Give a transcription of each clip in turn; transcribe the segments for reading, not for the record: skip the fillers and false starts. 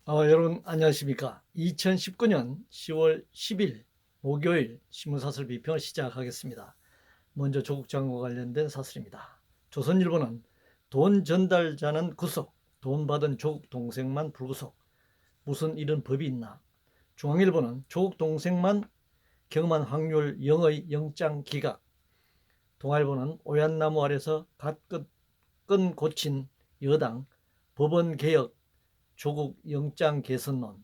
여러분 안녕하십니까? 2019년 10월 10일 목요일 신문사설 비평을 시작하겠습니다. 먼저 조국 장관과 관련된 사설입니다. 조선일보는 돈 전달자는 구속, 돈 받은 조국 동생만 불구속. 무슨 이런 법이 있나? 중앙일보는 조국 동생만 경험한 확률 0의 영장 기각. 동아일보는 오얏나무 아래서 갓끈 고친 여당 법원 개혁 조국 영장 개선론.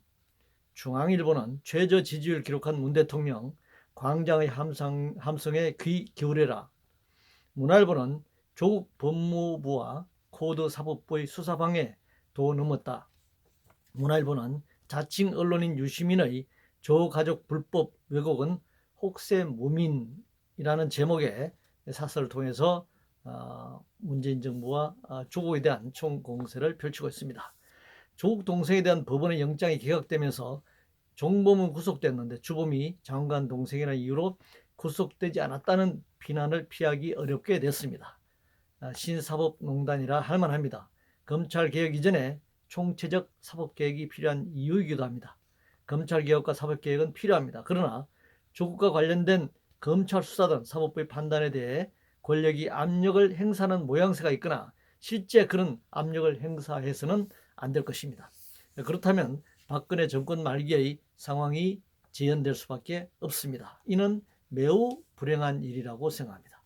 중앙일보는 최저 지지율 기록한 문 대통령 광장의 함성에 귀 기울여라. 문화일보는 조국 법무부와 코드 사법부의 수사방해 도 넘었다. 문화일보는 자칭 언론인 유시민의 조가족 불법 왜곡은 혹세무민이라는 제목의 사설을 통해서 문재인 정부와 조국에 대한 총공세를 펼치고 있습니다. 조국 동생에 대한 법원의 영장이 기각되면서 정범은 구속됐는데 주범이 장관 동생이라는 이유로 구속되지 않았다는 비난을 피하기 어렵게 됐습니다. 신사법농단이라 할 만합니다. 검찰개혁 이전에 총체적 사법개혁이 필요한 이유이기도 합니다. 검찰개혁과 사법개혁은 필요합니다. 그러나 조국과 관련된 검찰 수사 등 사법부의 판단에 대해 권력이 압력을 행사하는 모양새가 있거나 실제 그런 압력을 행사해서는 안 될 것입니다. 그렇다면 박근혜 정권 말기의 상황이 재현될 수밖에 없습니다. 이는 매우 불행한 일이라고 생각합니다.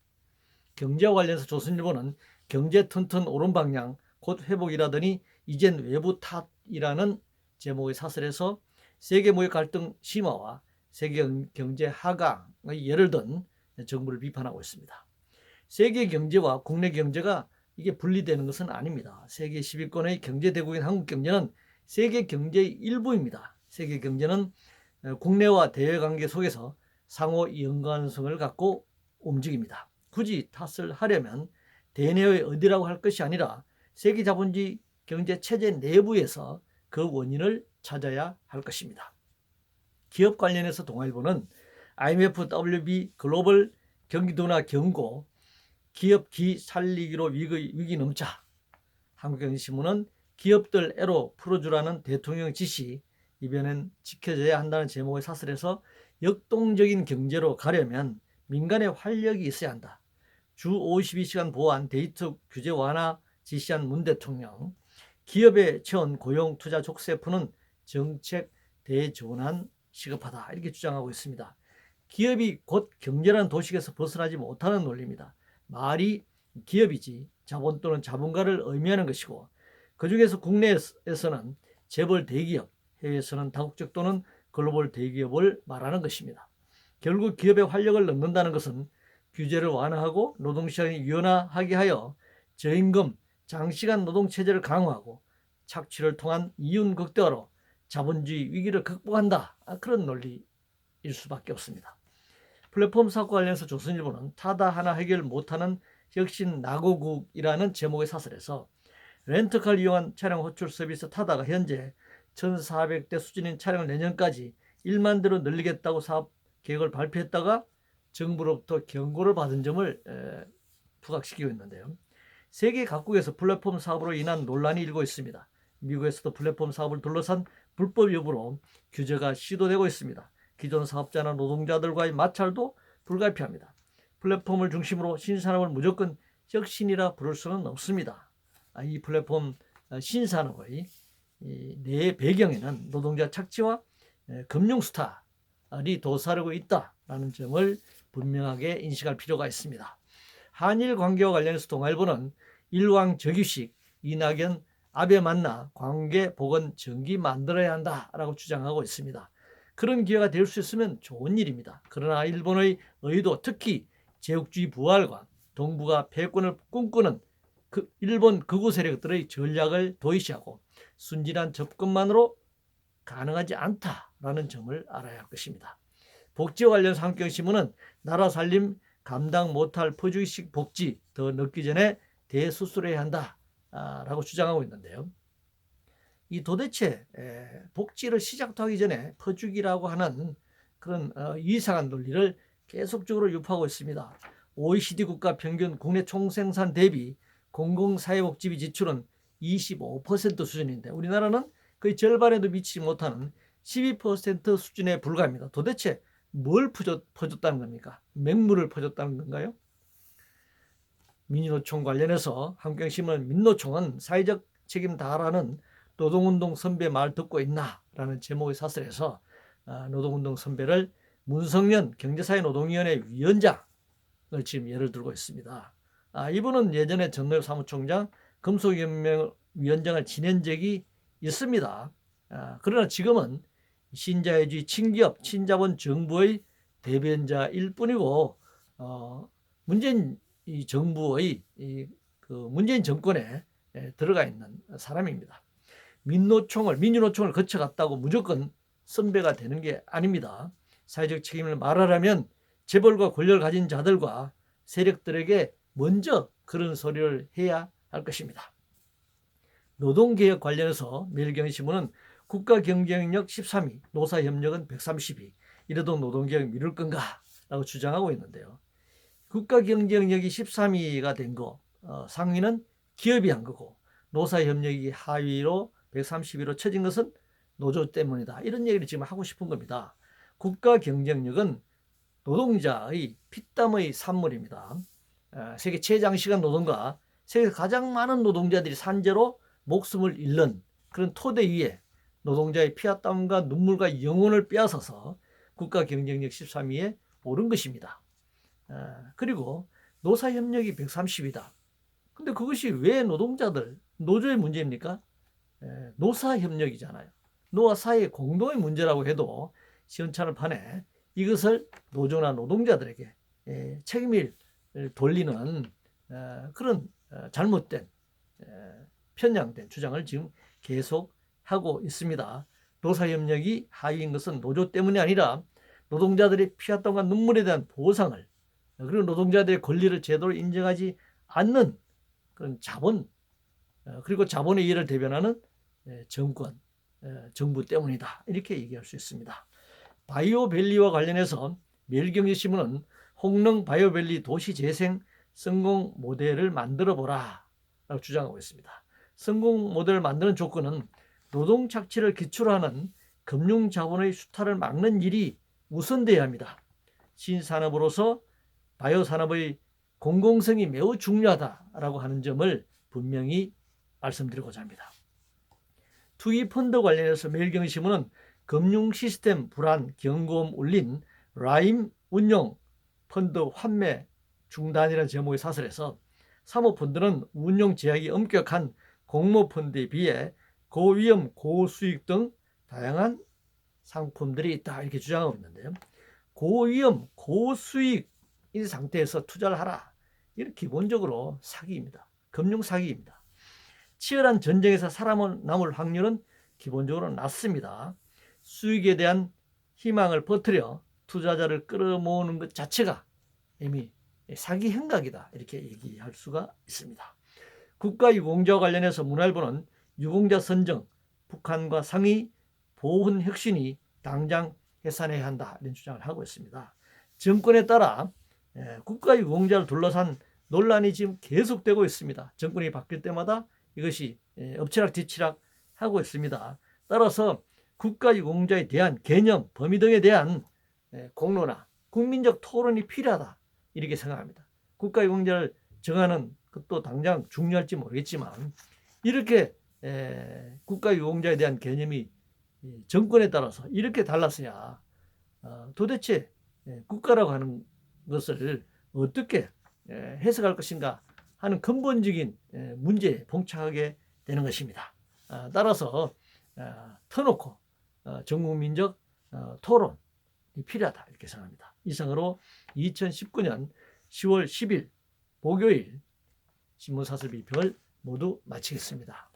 경제와 관련해서 조선일보는 경제 튼튼 오른 방향 곧 회복이라더니 이젠 외부 탓이라는 제목의 사설에서 세계 무역 갈등 심화와 세계 경제 하강의 예를 든 정부를 비판하고 있습니다. 세계 경제와 국내 경제가 이게 분리되는 것은 아닙니다. 세계 10위권의 경제대국인 한국 경제는 세계 경제의 일부입니다. 세계 경제는 국내와 대외관계 속에서 상호 연관성을 갖고 움직입니다. 굳이 탓을 하려면 대내의 어디라고 할 것이 아니라 세계 자본주의 경제 체제 내부에서 그 원인을 찾아야 할 것입니다. 기업 관련해서 동아일보는 IMF, WB, 글로벌 경기 둔화 경고, 기업 기 살리기로 위기 넘자. 한국경제신문은 기업들 애로 풀어주라는 대통령 지시, 이변은 지켜져야 한다는 제목의 사설에서 역동적인 경제로 가려면 민간의 활력이 있어야 한다. 주 52시간 보안 데이트 규제 완화 지시한 문 대통령, 기업에 채운 고용 투자 족쇄 푸는 정책 대전환 시급하다, 이렇게 주장하고 있습니다. 기업이 곧 경제라는 도식에서 벗어나지 못하는 논리입니다. 말이 기업이지 자본 또는 자본가를 의미하는 것이고, 그중에서 국내에서는 재벌 대기업, 해외에서는 다국적 또는 글로벌 대기업을 말하는 것입니다. 결국 기업의 활력을 넣는다는 것은 규제를 완화하고 노동시간이 유연하게 하여 저임금, 장시간 노동체제를 강화하고 착취를 통한 이윤 극대화로 자본주의 위기를 극복한다, 그런 논리일 수밖에 없습니다. 플랫폼 사고 관련해서 조선일보는 타다 하나 해결 못하는 혁신 낙오국이라는 제목의 사설에서 렌터카를 이용한 차량 호출 서비스 타다가 현재 1,400대 수준인 차량을 내년까지 1만 대로 늘리겠다고 사업 계획을 발표했다가 정부로부터 경고를 받은 점을 부각시키고 있는데요. 세계 각국에서 플랫폼 사업으로 인한 논란이 일고 있습니다. 미국에서도 플랫폼 사업을 둘러싼 불법 여부로 규제가 시도되고 있습니다. 기존 사업자나 노동자들과의 마찰도 불가피합니다. 플랫폼을 중심으로 신산업을 무조건 혁신이라 부를 수는 없습니다. 이 플랫폼 신산업의 내 배경에는 노동자 착취와 금융 수탈이 도사리고 있다라는 점을 분명하게 인식할 필요가 있습니다. 한일 관계와 관련해서 동아일보는 일왕적유식, 이낙연, 아베 만나 관계 복원 정기 만들어야 한다라고 주장하고 있습니다. 그런 기회가 될 수 있으면 좋은 일입니다. 그러나 일본의 의도, 특히 제국주의 부활과 동북아 패권을 꿈꾸는 일본 극우 세력들의 전략을 도외시하고 순진한 접근만으로 가능하지 않다라는 점을 알아야 할 것입니다. 복지와 관련해서 한국경제신문은 나라 살림 감당 못할 포주기식 복지 더 늦기 전에 대수술해야 한다라고 주장하고 있는데요. 이 도대체 복지를 시작도 하기 전에 퍼주기라고 하는 그런 이상한 논리를 계속적으로 유포하고 있습니다. OECD 국가 평균 국내 총생산 대비 공공사회복지비 지출은 25% 수준인데 우리나라는 거의 절반에도 미치지 못하는 12% 수준에 불과합니다. 도대체 뭘 퍼줬다는 겁니까? 맹물을 퍼줬다는 건가요? 민주노총 관련해서 한국경신문 민노총은 사회적 책임 다하라는 노동운동 선배 말 듣고 있나? 라는 제목의 사설에서 노동운동 선배를 문성년 경제사회노동위원회 위원장을 지금 예를 들고 있습니다. 이분은 예전에 전노엽 사무총장, 금속연맹위원장을 지낸 적이 있습니다. 그러나 지금은 신자유주의 친기업, 친자본 정부의 대변자일 뿐이고 문재인 정부의 문재인 정권에 들어가 있는 사람입니다. 민주노총을 거쳐갔다고 무조건 선배가 되는 게 아닙니다. 사회적 책임을 말하려면 재벌과 권력을 가진 자들과 세력들에게 먼저 그런 소리를 해야 할 것입니다. 노동개혁 관련해서 매일경제신문은 국가경쟁력 13위, 노사협력은 130위. 이래도 노동개혁 미룰 건가? 라고 주장하고 있는데요. 국가경쟁력이 13위가 된 거, 상위는 기업이 한 거고 노사협력이 하위로 130위로 처진 것은 노조 때문이다. 이런 얘기를 지금 하고 싶은 겁니다. 국가경쟁력은 노동자의 피땀의 산물입니다. 세계 최장시간 노동과 세계 가장 많은 노동자들이 산재로 목숨을 잃는 그런 토대 위에 노동자의 피와 땀과 눈물과 영혼을 빼앗아서 국가 경쟁력 13위에 오른 것입니다. 그리고 노사협력이 130이다. 근데 그것이 왜 노조의 문제입니까? 노사협력이잖아요. 노와 사회 공동의 문제라고 해도 시원찮을 판에 이것을 노조나 노동자들에게 책임을 돌리는 그런 잘못된 편향된 주장을 지금 계속하고 있습니다. 노사협력이 하위인 것은 노조 때문이 아니라 노동자들의 피와 땀과 눈물에 대한 보상을 그리고 노동자들의 권리를 제대로 인정하지 않는 그런 자본 그리고 자본의 이해를 대변하는 정권, 정부 때문이다. 이렇게 얘기할 수 있습니다. 바이오밸리와 관련해서 매일경제신문은 홍릉 바이오밸리 도시재생 성공 모델을 만들어보라 라고 주장하고 있습니다. 성공 모델을 만드는 조건은 노동 착취를 기초로 하는 금융자본의 수탈을 막는 일이 우선돼야 합니다. 신산업으로서 바이오 산업의 공공성이 매우 중요하다라고 하는 점을 분명히 말씀드리고자 합니다. 투기 펀드 관련해서 매일경제신문은 금융 시스템 불안 경고음 울린 라임 운용 펀드 환매 중단이라는 제목의 사설에서 사모펀드는 운용 제약이 엄격한 공모펀드에 비해 고위험 고수익 등 다양한 상품들이 있다 이렇게 주장하고 있는데요. 고위험 고수익 이 상태에서 투자를 하라. 이건 기본적으로 사기입니다. 금융 사기입니다. 치열한 전쟁에서 살아남을 확률은 기본적으로 낮습니다. 수익에 대한 희망을 퍼뜨려 투자자를 끌어모으는 것 자체가 이미 사기 행각이다. 이렇게 얘기할 수가 있습니다. 국가유공자와 관련해서 문화일보는 유공자 선정, 북한과 상위 보훈 혁신이 당장 해산해야 한다. 이런 주장을 하고 있습니다. 정권에 따라 국가유공자를 둘러싼 논란이 지금 계속되고 있습니다. 정권이 바뀔 때마다 이것이 엎치락뒤치락 하고 있습니다. 따라서 국가유공자에 대한 개념, 범위 등에 대한 공론화, 국민적 토론이 필요하다. 이렇게 생각합니다. 국가유공자를 정하는 것도 당장 중요할지 모르겠지만 이렇게 국가유공자에 대한 개념이 정권에 따라서 이렇게 달랐어야 도대체 국가라고 하는 것을 어떻게 해석할 것인가 하는 근본적인 문제에 봉착하게 되는 것입니다. 따라서 터놓고 전국민적 토론이 필요하다 이렇게 생각합니다. 이상으로 2019년 10월 10일 목요일 신문사설 비평을 모두 마치겠습니다.